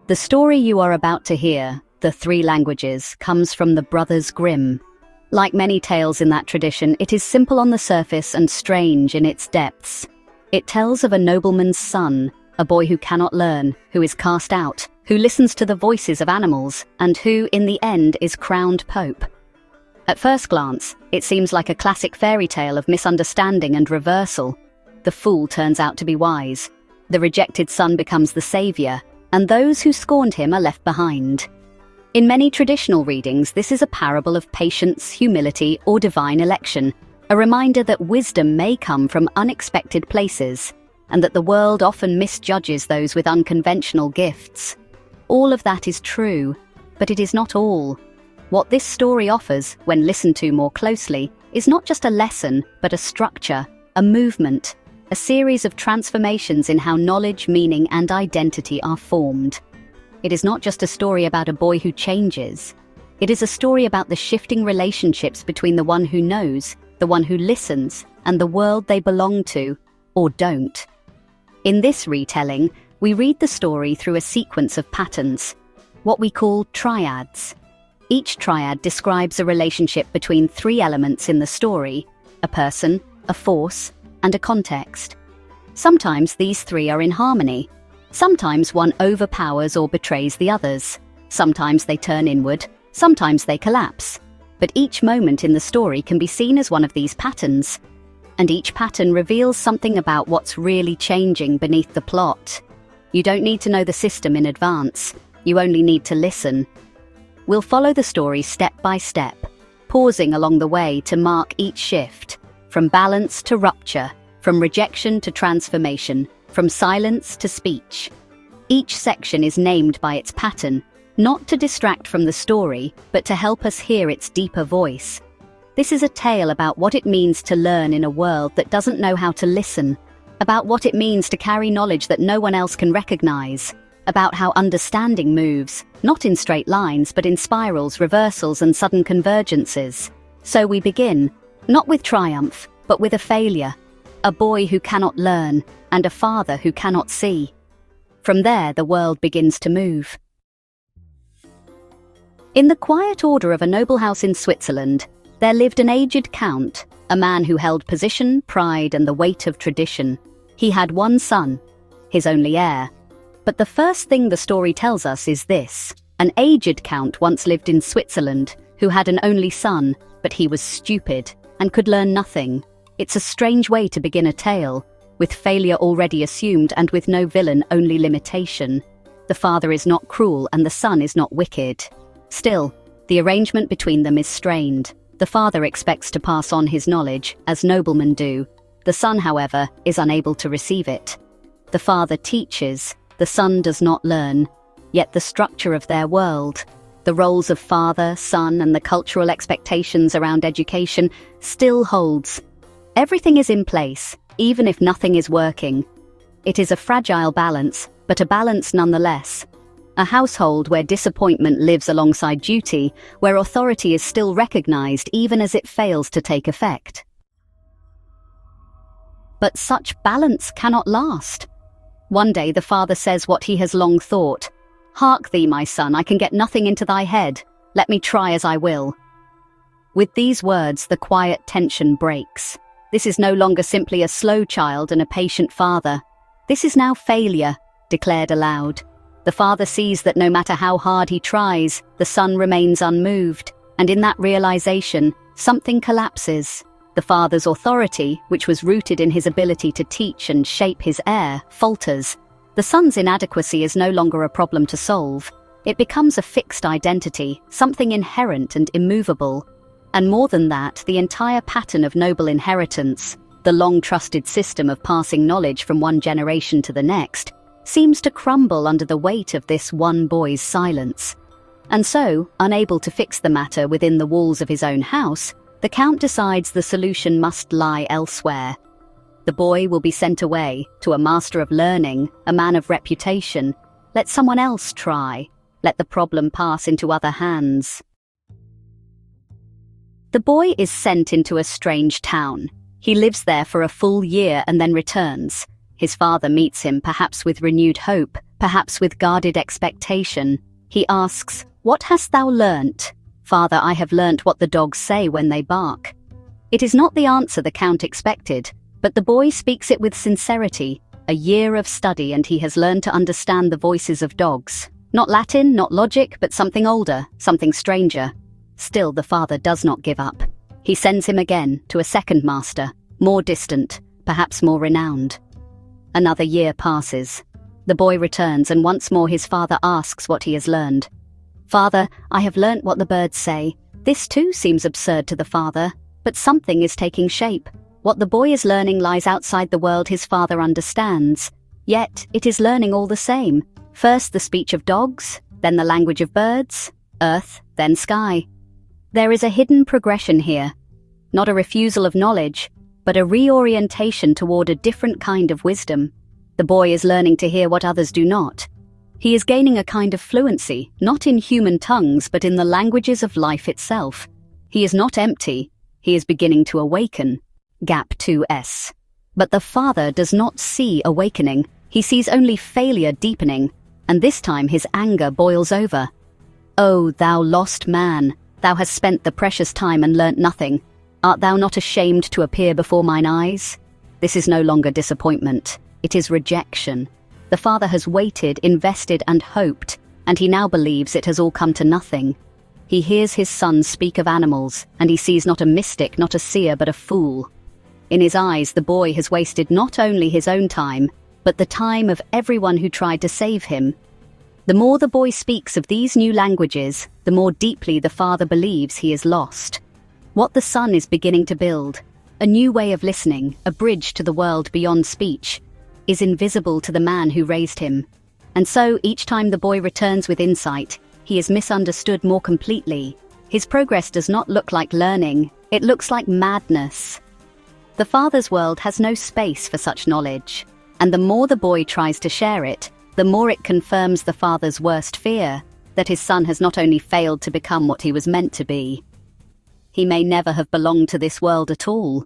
The story you are about to hear, The Three Languages, comes from the brothers Grimm. Like many tales in that tradition, it is simple on the surface and strange in its depths. It tells of a nobleman's son, a boy who cannot learn, who is cast out, who listens to the voices of animals, and who, in the end, is crowned pope. At first glance, it seems like a classic fairy tale of misunderstanding and reversal. The fool turns out to be wise. The rejected son becomes the savior, and those who scorned him are left behind. In many traditional readings, this is a parable of patience, humility, or divine election, a reminder that wisdom may come from unexpected places, and that the world often misjudges those with unconventional gifts. All of that is true, but it is not all. What this story offers, when listened to more closely, is not just a lesson, but a structure, a movement, a series of transformations in how knowledge, meaning, and identity are formed. It is not just a story about a boy who changes. It is a story about the shifting relationships between the one who knows, the one who listens, and the world they belong to, or don't. In this retelling, we read the story through a sequence of patterns, what we call triads. Each triad describes a relationship between three elements in the story: a person, a force, and a context. Sometimes these three are in harmony. Sometimes one overpowers or betrays the others. Sometimes they turn inward, sometimes they collapse. But each moment in the story can be seen as one of these patterns. And each pattern reveals something about what's really changing beneath the plot. You don't need to know the system in advance. You only need to listen. We'll follow the story step by step, pausing along the way to mark each shift, from balance to rupture, from rejection to transformation, from silence to speech. Each section is named by its pattern, not to distract from the story, but to help us hear its deeper voice. This is a tale about what it means to learn in a world that doesn't know how to listen, about what it means to carry knowledge that no one else can recognize, about how understanding moves, not in straight lines, but in spirals, reversals, and sudden convergences. So we begin, not with triumph, but with a failure, a boy who cannot learn, and a father who cannot see. From there, the world begins to move. In the quiet order of a noble house in Switzerland, there lived an aged count, a man who held position, pride, and the weight of tradition. He had one son, his only heir. But the first thing the story tells us is this: an aged count once lived in Switzerland who had an only son, but he was stupid and could learn nothing. It's a strange way to begin a tale, with failure already assumed and with no villain, only limitation. The father is not cruel and the son is not wicked. Still, the arrangement between them is strained. The father expects to pass on his knowledge, as noblemen do. The son, however, is unable to receive it. The father teaches, the son does not learn. Yet the structure of their world, the roles of father, son, and the cultural expectations around education still holds. Everything is in place, even if nothing is working. It is a fragile balance, but a balance nonetheless. A household where disappointment lives alongside duty, where authority is still recognized even as it fails to take effect. But such balance cannot last. One day the father says what he has long thought: "Hark thee, my son, I can get nothing into thy head. Let me try as I will." With these words, the quiet tension breaks. This is no longer simply a slow child and a patient father. This is now failure, declared aloud. The father sees that no matter how hard he tries, the son remains unmoved, and in that realization, something collapses. The father's authority, which was rooted in his ability to teach and shape his heir, falters. The son's inadequacy is no longer a problem to solve. It becomes a fixed identity, something inherent and immovable. And more than that, the entire pattern of noble inheritance, the long-trusted system of passing knowledge from one generation to the next, seems to crumble under the weight of this one boy's silence. And so, unable to fix the matter within the walls of his own house, the Count decides the solution must lie elsewhere. The boy will be sent away to a master of learning, a man of reputation. Let someone else try. Let the problem pass into other hands. The boy is sent into a strange town. He lives there for a full year and then returns. His father meets him, perhaps with renewed hope, perhaps with guarded expectation. He asks, "What hast thou learnt?" "Father, I have learnt what the dogs say when they bark." It is not the answer the Count expected, but the boy speaks it with sincerity. A year of study and he has learned to understand the voices of dogs. Not Latin, not logic, but something older, something stranger. Still, the father does not give up. He sends him again to a second master, more distant, perhaps more renowned. Another year passes. The boy returns and once more his father asks what he has learned. "Father, I have learnt what the birds say." This too seems absurd to the father, but something is taking shape. What the boy is learning lies outside the world his father understands. Yet, it is learning all the same. First the speech of dogs, then the language of birds, earth, then sky. There is a hidden progression here. Not a refusal of knowledge, but a reorientation toward a different kind of wisdom. The boy is learning to hear what others do not. He is gaining a kind of fluency, not in human tongues, but in the languages of life itself. He is not empty, he is beginning to awaken. Gap 2s. But the father does not see awakening, he sees only failure deepening, and this time his anger boils over. "O thou lost man, thou hast spent the precious time and learnt nothing. Art thou not ashamed to appear before mine eyes?" This is no longer disappointment, it is rejection. The father has waited, invested and hoped, and he now believes it has all come to nothing. He hears his son speak of animals, and he sees not a mystic, not a seer, but a fool. In his eyes, the boy has wasted not only his own time, but the time of everyone who tried to save him. The more the boy speaks of these new languages, the more deeply the father believes he is lost. What the son is beginning to build, a new way of listening, a bridge to the world beyond speech, is invisible to the man who raised him. And so, each time the boy returns with insight, he is misunderstood more completely. His progress does not look like learning, it looks like madness. The father's world has no space for such knowledge, and the more the boy tries to share it, the more it confirms the father's worst fear, that his son has not only failed to become what he was meant to be. He may never have belonged to this world at all.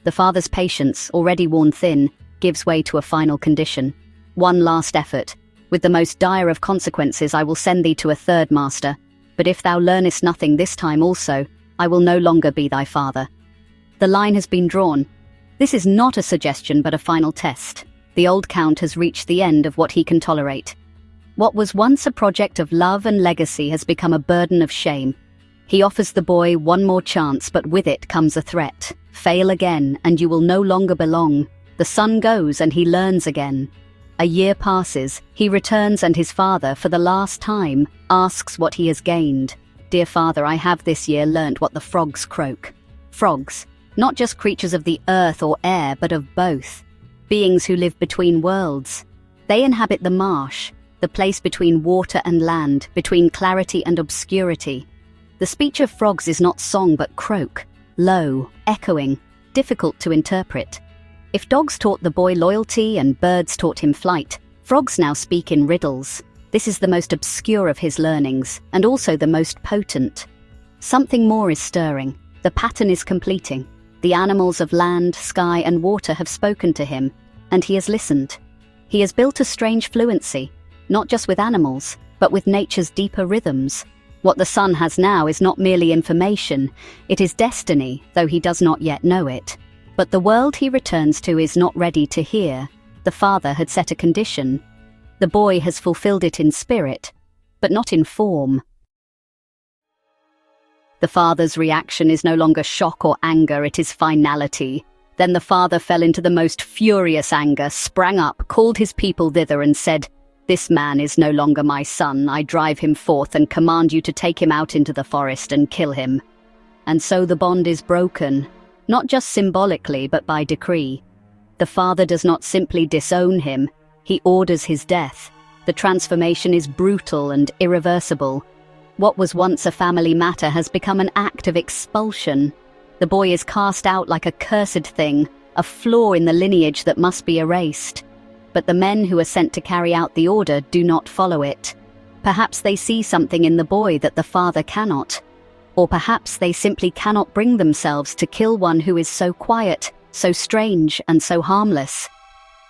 The father's patience, already worn thin, gives way to a final condition. "One last effort. With the most dire of consequences I will send thee to a third master, but if thou learnest nothing this time also, I will no longer be thy father." The line has been drawn. This is not a suggestion but a final test. The old Count has reached the end of what he can tolerate. What was once a project of love and legacy has become a burden of shame. He offers the boy one more chance, but with it comes a threat. "Fail again, and you will no longer belong." The son goes, and he learns again. A year passes, he returns, and his father, for the last time, asks what he has gained. "Dear father, I have this year learnt what the frogs croak." Frogs, not just creatures of the earth or air, but of both. Beings who live between worlds. They inhabit the marsh, the place between water and land, between clarity and obscurity. The speech of frogs is not song but croak, low, echoing, difficult to interpret. If dogs taught the boy loyalty and birds taught him flight, frogs now speak in riddles. This is the most obscure of his learnings, and also the most potent. Something more is stirring. The pattern is completing. The animals of land, sky and water have spoken to him, and he has listened. He has built a strange fluency, not just with animals, but with nature's deeper rhythms. What the son has now is not merely information, it is destiny, though he does not yet know it. But the world he returns to is not ready to hear. The father had set a condition. The boy has fulfilled it in spirit, but not in form. The father's reaction is no longer shock or anger, it is finality. Then the father fell into the most furious anger, sprang up, called his people thither and said, "This man is no longer my son. I drive him forth and command you to take him out into the forest and kill him." And so the bond is broken, not just symbolically but by decree. The father does not simply disown him, he orders his death. The transformation is brutal and irreversible. What was once a family matter has become an act of expulsion. The boy is cast out like a cursed thing, a flaw in the lineage that must be erased. But the men who are sent to carry out the order do not follow it. Perhaps they see something in the boy that the father cannot. Or perhaps they simply cannot bring themselves to kill one who is so quiet, so strange, and so harmless.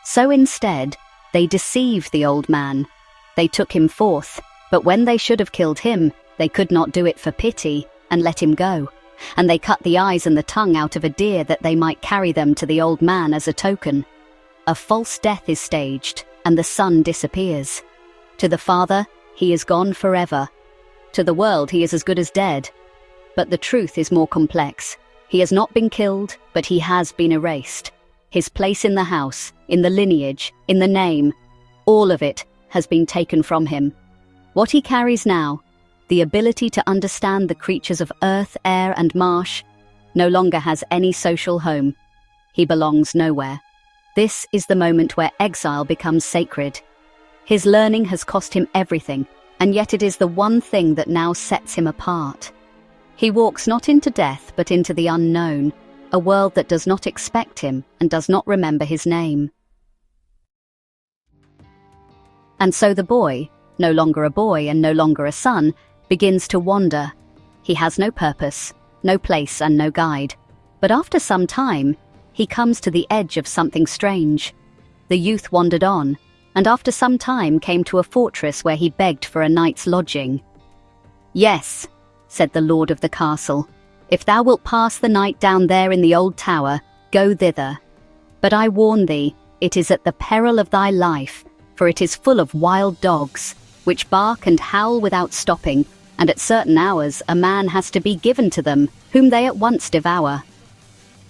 So instead, They deceived the old man. They took him forth, but when they should have killed him, they could not do it for pity and let him go. And they cut the eyes and the tongue out of a deer that they might carry them to the old man as a token. A false death is staged, and the son disappears. To the father, he is gone forever. To the world, he is as good as dead. But the truth is more complex. He has not been killed, but he has been erased. His place in the house, in the lineage, in the name, all of it has been taken from him. What he carries now, the ability to understand the creatures of earth, air, and marsh, no longer has any social home. He belongs nowhere. This is the moment where exile becomes sacred. His learning has cost him everything, and yet it is the one thing that now sets him apart. He walks not into death, but into the unknown, a world that does not expect him and does not remember his name. And so the boy, no longer a boy and no longer a son, begins to wander. He has no purpose, no place and no guide. But after some time, he comes to the edge of something strange. The youth wandered on, and after some time came to a fortress where he begged for a night's lodging. "Yes," said the lord of the castle, "if thou wilt pass the night down there in the old tower, go thither. But I warn thee, it is at the peril of thy life, for it is full of wild dogs, which bark and howl without stopping, and at certain hours a man has to be given to them, whom they at once devour."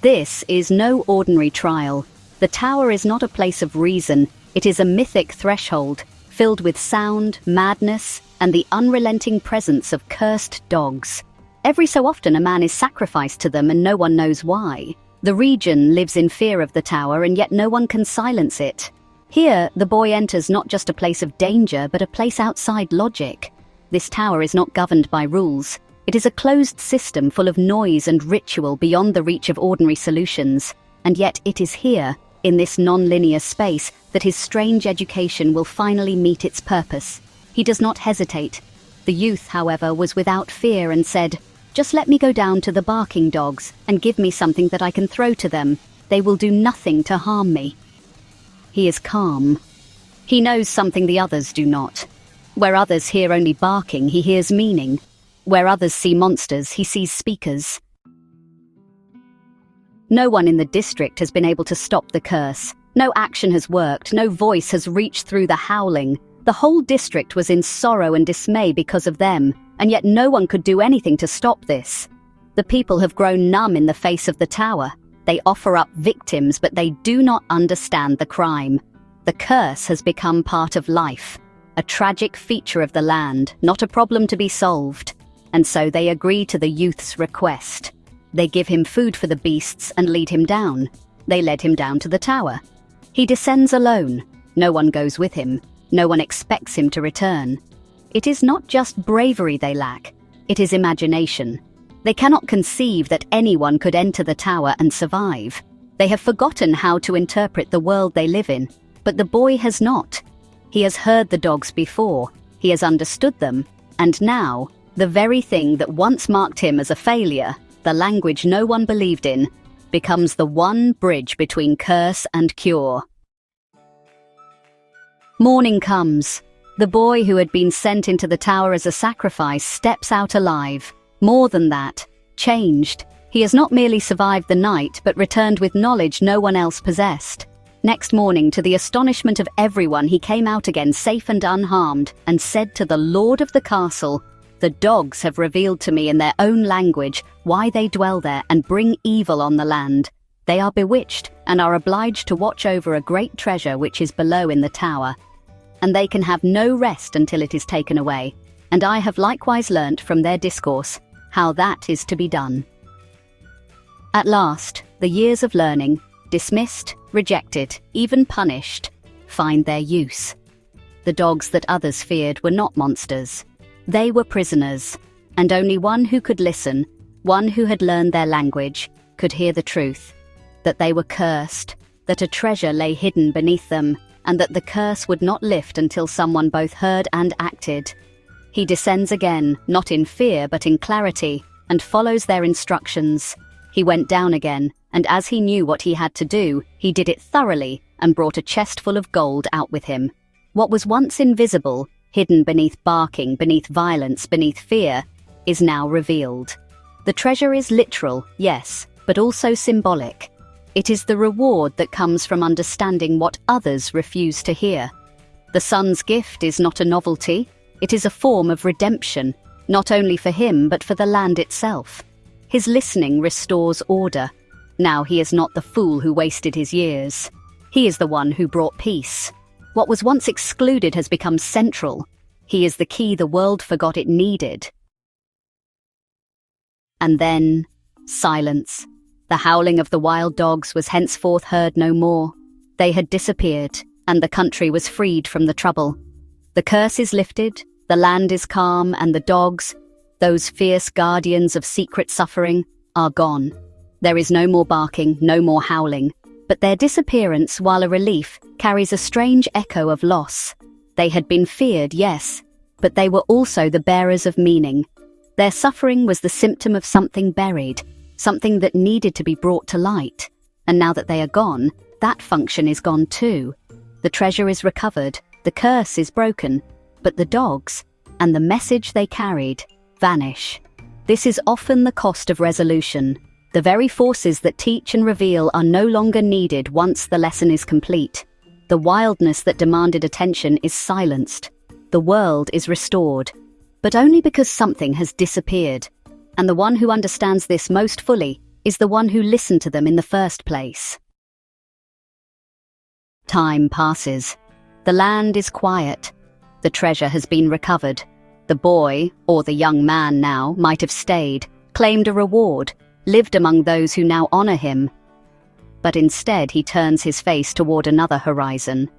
This is no ordinary trial. The tower is not a place of reason, it is a mythic threshold, filled with sound, madness, and the unrelenting presence of cursed dogs. Every so often a man is sacrificed to them and no one knows why. The region lives in fear of the tower and yet no one can silence it. Here, the boy enters not just a place of danger, but a place outside logic. This tower is not governed by rules. It is a closed system full of noise and ritual beyond the reach of ordinary solutions. And yet it is here, in this non-linear space, that his strange education will finally meet its purpose. He does not hesitate. The youth, however, was without fear and said, "Just let me go down to the barking dogs and give me something that I can throw to them. They will do nothing to harm me." He is calm. He knows something the others do not. Where others hear only barking, he hears meaning. Where others see monsters, he sees speakers. No one in the district has been able to stop the curse. No action has worked, no voice has reached through the howling. The whole district was in sorrow and dismay because of them, and yet no one could do anything to stop this. The people have grown numb in the face of the tower. They offer up victims, but they do not understand the crime. The curse has become part of life, a tragic feature of the land, not a problem to be solved. And so they agree to the youth's request. They give him food for the beasts and lead him down. They led him down to the tower. He descends alone. No one goes with him. No one expects him to return. It is not just bravery they lack, it is imagination. They cannot conceive that anyone could enter the tower and survive. They have forgotten how to interpret the world they live in, but the boy has not. He has heard the dogs before, he has understood them, and now, the very thing that once marked him as a failure, the language no one believed in, becomes the one bridge between curse and cure. Morning comes. The boy who had been sent into the tower as a sacrifice steps out alive. More than that, changed. He has not merely survived the night, but returned with knowledge no one else possessed. Next morning, to the astonishment of everyone, he came out again safe and unharmed, and said to the lord of the castle, "The dogs have revealed to me in their own language why they dwell there and bring evil on the land. They are bewitched and are obliged to watch over a great treasure which is below in the tower. And they can have no rest until it is taken away. And I have likewise learnt from their discourse how that is to be done." At last, the years of learning, dismissed, rejected, even punished, find their use. The dogs that others feared were not monsters. They were prisoners, and only one who could listen, one who had learned their language, could hear the truth. That they were cursed, that a treasure lay hidden beneath them, and that the curse would not lift until someone both heard and acted. He descends again, not in fear but in clarity, and follows their instructions. He went down again, and as he knew what he had to do, he did it thoroughly, and brought a chest full of gold out with him. What was once invisible, hidden beneath barking, beneath violence, beneath fear, is now revealed. The treasure is literal, yes, but also symbolic. It is the reward that comes from understanding what others refuse to hear. The son's gift is not a novelty, it is a form of redemption, not only for him but for the land itself. His listening restores order. Now he is not the fool who wasted his years. He is the one who brought peace. What was once excluded has become central. He is the key the world forgot it needed. And then, silence. The howling of the wild dogs was henceforth heard no more. They had disappeared, and the country was freed from the trouble. The curse is lifted, the land is calm, and the dogs, those fierce guardians of secret suffering, are gone. There is no more barking, no more howling, but their disappearance, while a relief, carries a strange echo of loss. They had been feared, yes, but they were also the bearers of meaning. Their suffering was the symptom of something buried, something that needed to be brought to light. And now that they are gone, that function is gone too. The treasure is recovered, the curse is broken, but the dogs, and the message they carried, vanish. This is often the cost of resolution. The very forces that teach and reveal are no longer needed once the lesson is complete. The wildness that demanded attention is silenced. The world is restored, but only because something has disappeared. And the one who understands this most fully is the one who listened to them in the first place. Time passes. The land is quiet. The treasure has been recovered. The boy, or the young man now, might have stayed, claimed a reward, lived among those who now honor him. But instead he turns his face toward another horizon.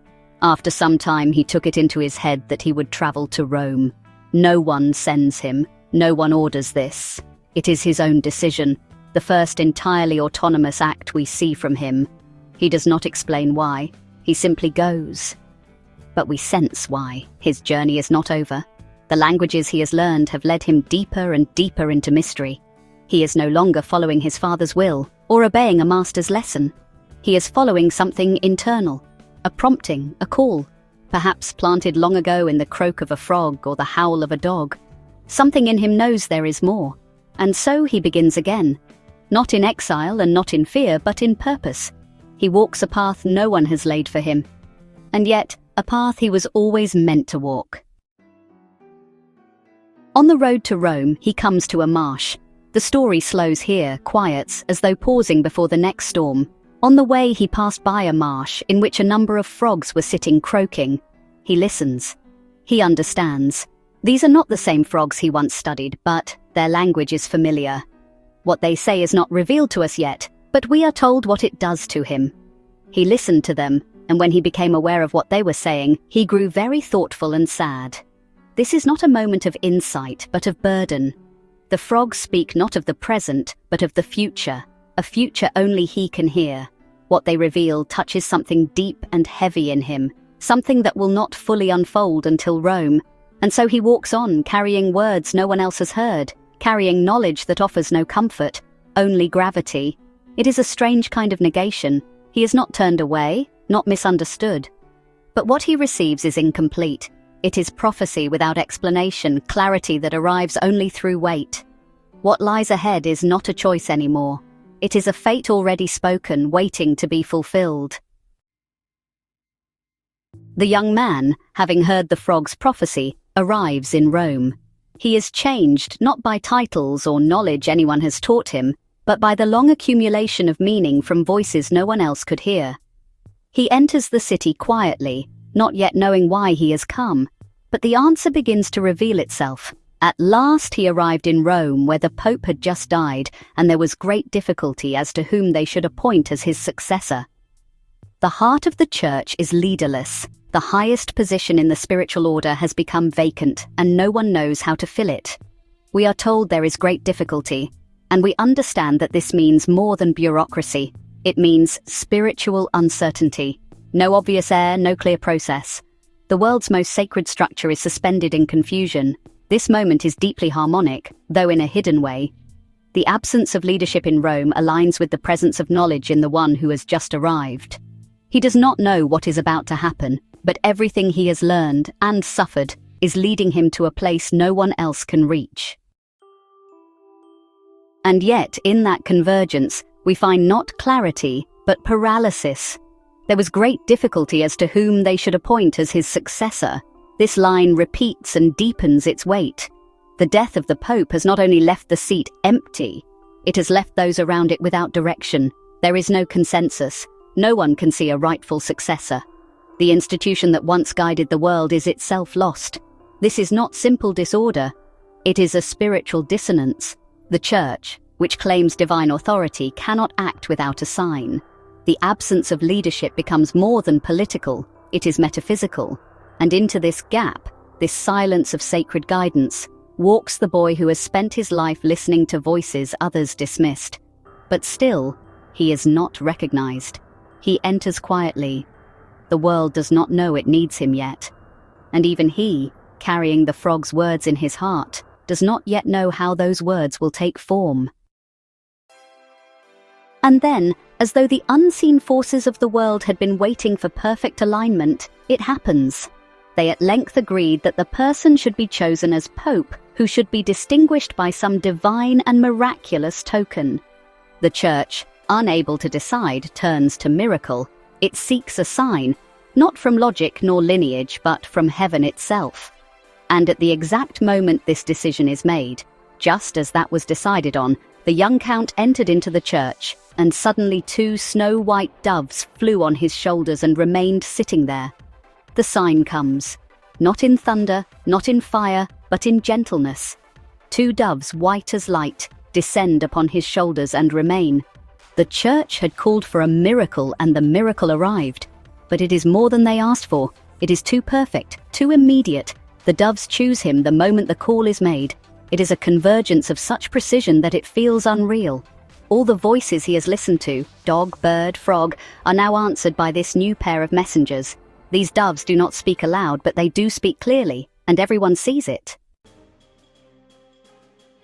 After some time he took it into his head that he would travel to Rome. No one sends him, no one orders this. It is his own decision, the first entirely autonomous act we see from him. He does not explain why, he simply goes. But we sense why. His journey is not over. The languages he has learned have led him deeper and deeper into mystery. He is no longer following his father's will, or obeying a master's lesson. He is following something internal, a prompting, a call, perhaps planted long ago in the croak of a frog or the howl of a dog. Something in him knows there is more, and so he begins again. Not in exile and not in fear, but in purpose. He walks a path no one has laid for him, and yet a path he was always meant to walk. On the road to Rome, he comes to a marsh. The story slows here, quiets, as though pausing before the next storm. On the way, he passed by a marsh in which a number of frogs were sitting croaking. He listens. He understands. These are not the same frogs he once studied, but their language is familiar. What they say is not revealed to us yet, but we are told what it does to him. He listened to them, and when he became aware of what they were saying, he grew very thoughtful and sad. This is not a moment of insight, but of burden. The frogs speak not of the present, but of the future, a future only he can hear. What they reveal touches something deep and heavy in him, something that will not fully unfold until Rome. And so he walks on, carrying words no one else has heard, carrying knowledge that offers no comfort, only gravity. It is a strange kind of negation. He is not turned away, not misunderstood. But what he receives is incomplete. It is prophecy without explanation, clarity that arrives only through wait. What lies ahead is not a choice anymore. It is a fate already spoken, waiting to be fulfilled. The young man, having heard the frog's prophecy, arrives in Rome. He is changed not by titles or knowledge anyone has taught him, but by the long accumulation of meaning from voices no one else could hear. He enters the city quietly, not yet knowing why he has come, but the answer begins to reveal itself. At last he arrived in Rome, where the Pope had just died, and there was great difficulty as to whom they should appoint as his successor. The heart of the church is leaderless. The highest position in the spiritual order has become vacant, and no one knows how to fill it. We are told there is great difficulty, and we understand that this means more than bureaucracy. It means spiritual uncertainty. No obvious heir, no clear process. The world's most sacred structure is suspended in confusion. This moment is deeply harmonic, though in a hidden way. The absence of leadership in Rome aligns with the presence of knowledge in the one who has just arrived. He does not know what is about to happen, but everything he has learned and suffered is leading him to a place no one else can reach. And yet, in that convergence, we find not clarity, but paralysis. There was great difficulty as to whom they should appoint as his successor. This line repeats and deepens its weight. The death of the Pope has not only left the seat empty, it has left those around it without direction. There is no consensus. No one can see a rightful successor. The institution that once guided the world is itself lost. This is not simple disorder. It is a spiritual dissonance. The Church, which claims divine authority, cannot act without a sign. The absence of leadership becomes more than political, it is metaphysical. And into this gap, this silence of sacred guidance, walks the boy who has spent his life listening to voices others dismissed. But still, he is not recognized. He enters quietly. The world does not know it needs him yet. And even he, carrying the frog's words in his heart, does not yet know how those words will take form. And then, as though the unseen forces of the world had been waiting for perfect alignment, it happens. They at length agreed that the person should be chosen as Pope, who should be distinguished by some divine and miraculous token. The Church, unable to decide, turns to miracle. It seeks a sign, not from logic nor lineage, but from heaven itself. And at the exact moment this decision is made, just as that was decided on, the young count entered into the church, and suddenly 2 snow-white doves flew on his shoulders and remained sitting there. The sign comes, not in thunder, not in fire, but in gentleness. 2 doves, white as light, descend upon his shoulders and remain. The church had called for a miracle, and the miracle arrived. But it is more than they asked for. It is too perfect, too immediate. The doves choose him the moment the call is made. It is a convergence of such precision that it feels unreal. All the voices he has listened to, dog, bird, frog, are now answered by this new pair of messengers. These doves do not speak aloud, but they do speak clearly, and everyone sees it.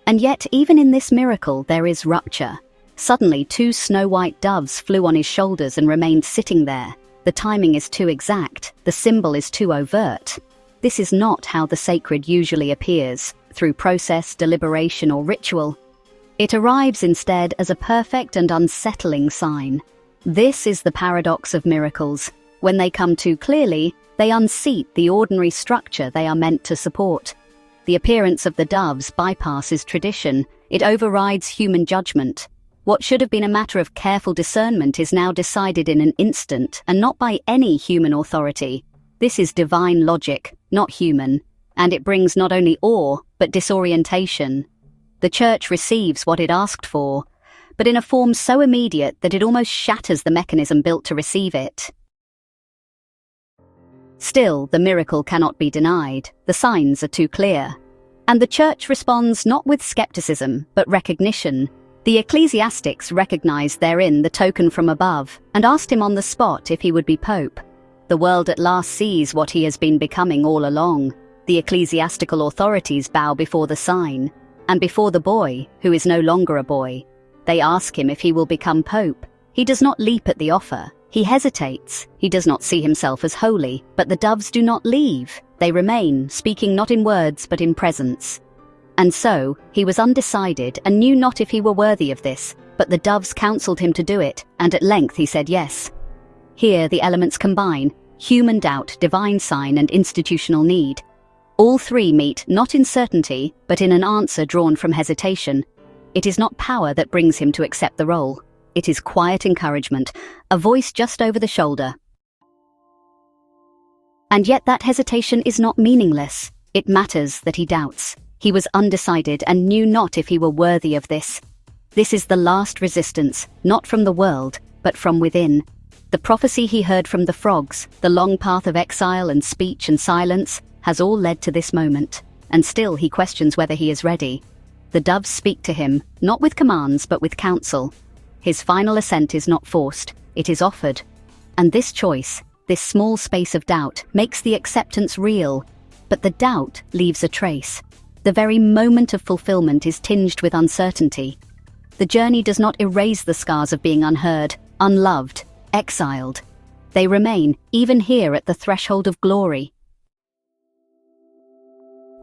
And yet, even in this miracle, there is rupture. Suddenly, 2 snow-white doves flew on his shoulders and remained sitting there. The timing is too exact. The symbol is too overt. This is not how the sacred usually appears, through process, deliberation, or ritual. It arrives instead as a perfect and unsettling sign. This is the paradox of miracles. When they come too clearly, they unseat the ordinary structure they are meant to support. The appearance of the doves bypasses tradition. It overrides human judgment. What should have been a matter of careful discernment is now decided in an instant, and not by any human authority. This is divine logic, not human, and it brings not only awe, but disorientation. The church receives what it asked for, but in a form so immediate that it almost shatters the mechanism built to receive it. Still, the miracle cannot be denied. The signs are too clear. And the church responds not with skepticism, but recognition. The ecclesiastics recognized therein the token from above, and asked him on the spot if he would be pope. The world at last sees what he has been becoming all along. The ecclesiastical authorities bow before the sign, and before the boy, who is no longer a boy. They ask him if he will become pope. He does not leap at the offer. He hesitates. He does not see himself as holy, but the doves do not leave. They remain, speaking not in words, but in presence. And so, he was undecided and knew not if he were worthy of this, but the doves counselled him to do it, and at length he said yes. Here the elements combine, human doubt, divine sign, and institutional need. All 3 meet not in certainty, but in an answer drawn from hesitation. It is not power that brings him to accept the role. It is quiet encouragement, a voice just over the shoulder. And yet that hesitation is not meaningless. It matters that he doubts. He was undecided and knew not if he were worthy of this. This is the last resistance, not from the world, but from within. The prophecy he heard from the frogs, the long path of exile and speech and silence, has all led to this moment, and still he questions whether he is ready. The doves speak to him, not with commands, but with counsel. His final assent is not forced, it is offered. And this choice, this small space of doubt, makes the acceptance real. But the doubt leaves a trace. The very moment of fulfillment is tinged with uncertainty. The journey does not erase the scars of being unheard, unloved, exiled. They remain, even here at the threshold of glory.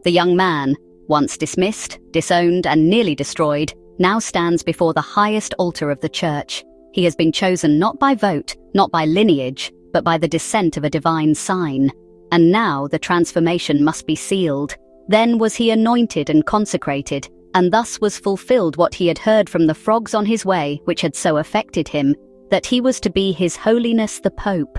The young man, once dismissed, disowned, and nearly destroyed, now stands before the highest altar of the church. He has been chosen not by vote, not by lineage, but by the descent of a divine sign. And now the transformation must be sealed. Then was he anointed and consecrated, and thus was fulfilled what he had heard from the frogs on his way, which had so affected him, that he was to be His Holiness the Pope.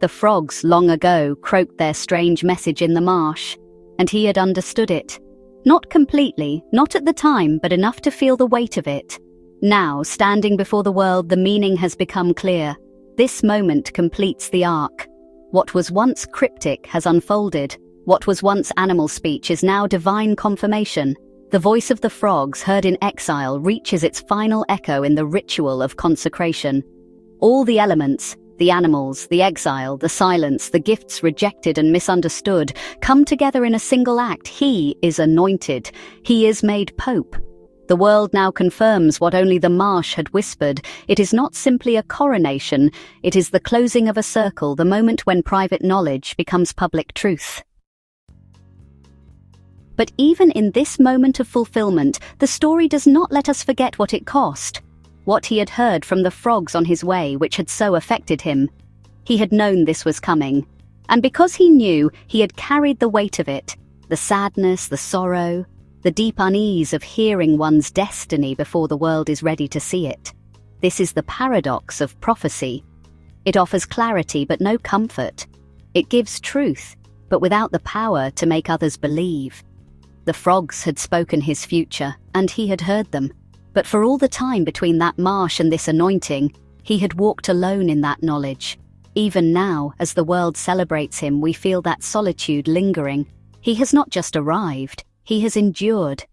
The frogs long ago croaked their strange message in the marsh, and he had understood it. Not completely, not at the time, but enough to feel the weight of it. Now, standing before the world, the meaning has become clear. This moment completes the arc. What was once cryptic has unfolded. What was once animal speech is now divine confirmation. The voice of the frogs, heard in exile, reaches its final echo in the ritual of consecration. All the elements, the animals, the exile, the silence, the gifts rejected and misunderstood, come together in a single act. He is anointed. He is made Pope. The world now confirms what only the marsh had whispered. It is not simply a coronation. It is the closing of a circle, the moment when private knowledge becomes public truth. But even in this moment of fulfillment, the story does not let us forget what it cost. What he had heard from the frogs on his way, which had so affected him. He had known this was coming. And because he knew, he had carried the weight of it. The sadness, the sorrow, the deep unease of hearing one's destiny before the world is ready to see it. This is the paradox of prophecy. It offers clarity but no comfort. It gives truth, but without the power to make others believe. The frogs had spoken his future, and he had heard them. But for all the time between that marsh and this anointing, he had walked alone in that knowledge. Even now, as the world celebrates him, we feel that solitude lingering. He has not just arrived, he has endured.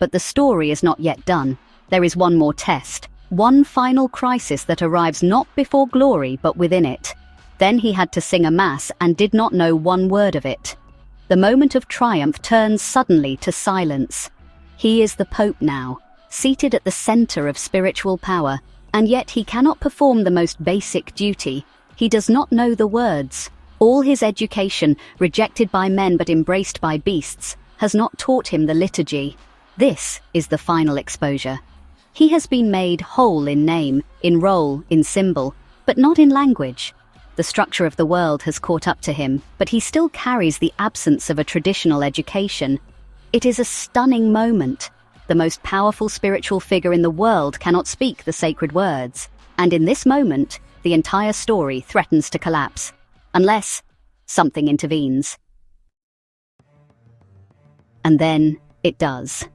But the story is not yet done. There is one more test, one final crisis that arrives not before glory but within it. Then he had to sing a mass and did not know one word of it. The moment of triumph turns suddenly to silence. He is the Pope now, seated at the center of spiritual power, and yet he cannot perform the most basic duty. He does not know the words. All his education, rejected by men but embraced by beasts, has not taught him the liturgy. This is the final exposure. He has been made whole in name, in role, in symbol, but not in language. The structure of the world has caught up to him, but he still carries the absence of a traditional education. It is a stunning moment. The most powerful spiritual figure in the world cannot speak the sacred words, and in this moment, the entire story threatens to collapse, unless something intervenes. And then it does.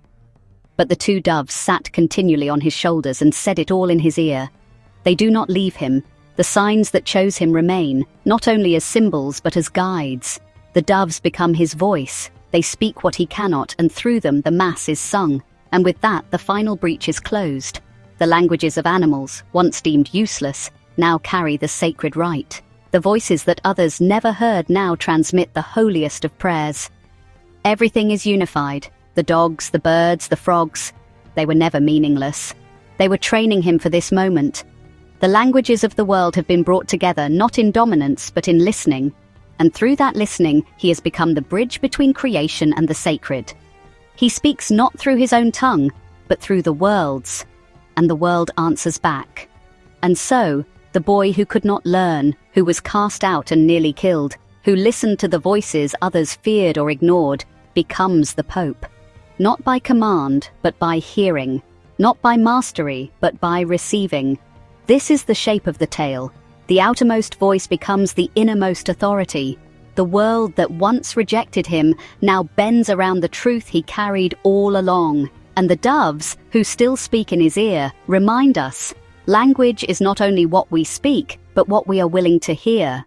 But the two doves sat continually on his shoulders and said it all in his ear. They do not leave him. The signs that chose him remain, not only as symbols but as guides. The doves become his voice. They speak what he cannot, and through them the mass is sung. And with that, the final breach is closed. The languages of animals, once deemed useless, now carry the sacred rite. The voices that others never heard now transmit the holiest of prayers. Everything is unified. The dogs, the birds, the frogs. They were never meaningless. They were training him for this moment. The languages of the world have been brought together not in dominance but in listening. And through that listening, he has become the bridge between creation and the sacred. He speaks not through his own tongue, but through the world's, and the world answers back. And so, the boy who could not learn, who was cast out and nearly killed, who listened to the voices others feared or ignored, becomes the Pope. Not by command, but by hearing. Not by mastery, but by receiving. This is the shape of the tale. The outermost voice becomes the innermost authority. The world that once rejected him now bends around the truth he carried all along. And the doves, who still speak in his ear, remind us, language is not only what we speak, but what we are willing to hear.